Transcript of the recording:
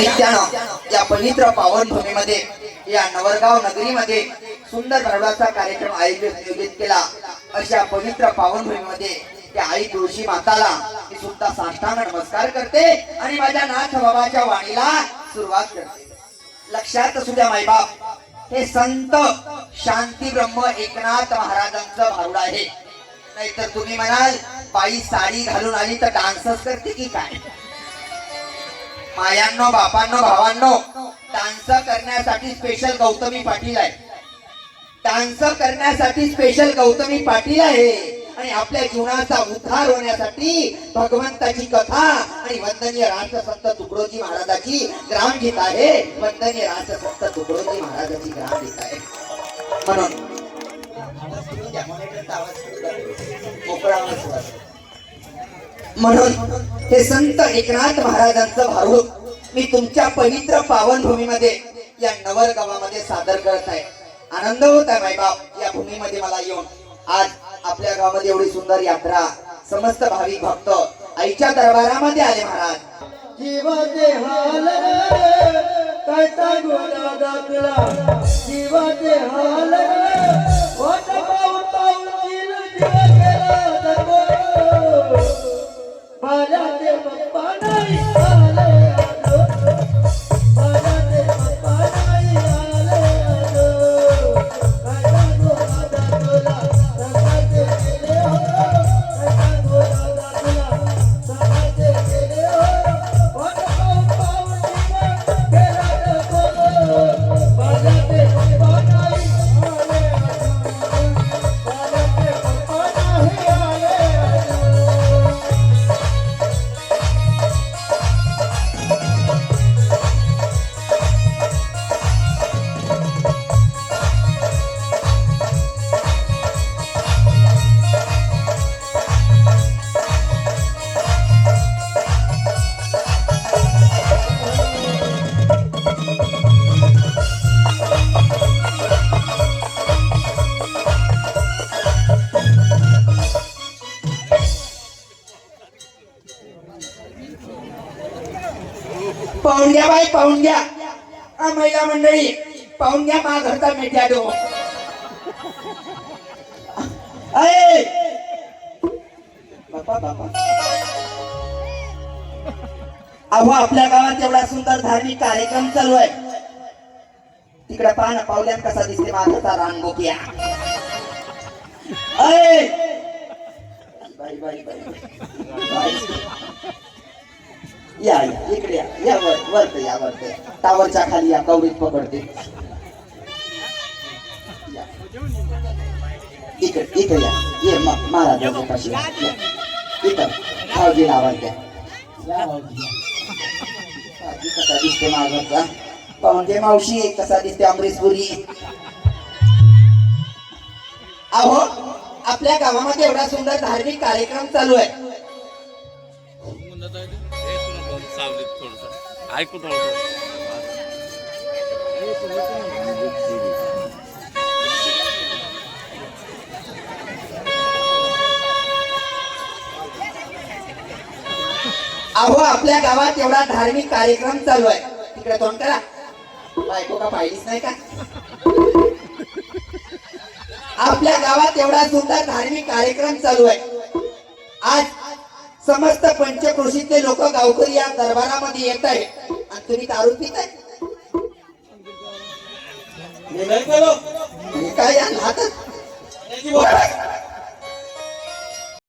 निमित्तानं या पवित्र पावन भूमीमध्ये या नवरगाव नगरीमध्ये सुंदर बरोबरचा कार्यक्रम आयोजित केला। अशा पवित्र पावन भूमीमध्ये त्या आई तुळशी माताला मी सुद्धा साष्टांग नमस्कार करते आणि माझ्या नाथ बाबाच्या वाणीला सुरुवात करते। लक्षात असू द्या मायबाप, हे संत शांती ब्रह्म एकनाथ महाराजांचं भारुड आहे। नाहीतर तुम्ही म्हणाल बाई साडी घालून आली तर डान्सच करते की काय? मायांनो, बापांनो, भावांनो, डान्स करण्यासाठी स्पेशल गौतमी पाटील आहे। डान्स करण्यासाठी स्पेशल गौतमी पाटील आहे आणि आपल्या जीवनाचा उद्धार होण्यासाठी भगवंताची कथा आणि वंदनीय राष्ट्रसंत तुकडोजी महाराजाची ग्रामगीत आहे। वंदनीय राष्ट्रसंत तुकडोजी महाराजाची ग्रामगीत आहे। म्हणून हे संत एकनाथ महाराजांचं भारूड मी तुमच्या पवित्र पावन भूमीमध्ये या नवर गावामध्ये सादर करत आहे। आनंद होत आहे मायबाप या भूमीमध्ये मला येऊन। आज आपल्या गावामध्ये एवढी सुंदर यात्रा, समस्त भाविक भक्त आईच्या दरबारामध्ये आले। महाराज जीवाचे हाल काय सांगू दादा तुला, जीवाचे हाल वाट पाहून पाहून जीव गेला दरबो, माझ्या पप्पा नाही आले आलो, माझ्या पप्पा नाही आले आलो, काय सांगू दादा तुला, सकाळचे गेले हो, काय सांगू दादा तुला, सकाळचे गेले हो, वाट पाहून पाहून जीव गेला दरबो, माझ्या पप्पा नाही आले आलो, माझ्या पप्पा नाही आले आलो। पाहून घ्या बाई, पाहून घ्या महिला मंडळी, पाहून घ्या मा घरचा मेट्या डो। अय बापा बापा, अहो आपल्या गावात एवढा सुंदर धार्मिक कार्यक्रम चालू आहे, तिकडे पाहा ना पावल्यात कसा दिसते माझा रानगोपिया। अय बाई बाई बाई, या इकडे या वरत या वरत टावरच्या खाली या, कवरीत पकडते इकडे इकडे या, ये महाराजांच्या पाशी इथं भाऊजीला आवाज द्या। कसा दिसते माझा पाहून घे मावशी, कसा दिसते अमरीशपुरी। अहो आपल्या गावामध्ये एवढा सुंदर धार्मिक कार्यक्रम चालू आहे, ऐकू अहो आपल्या गावात एवढा धार्मिक कार्यक्रम चालू आहे, तिकडे तोंड करा, बायको का पाहिलीच नाही का? आपल्या गावात एवढा सुंदर धार्मिक कार्यक्रम चालू आहे। आज समस्त पंचक्रोशीतले लोक गावकरी या दरबारामध्ये येत आहे आणि तुम्ही दारू पिताय काय या हातात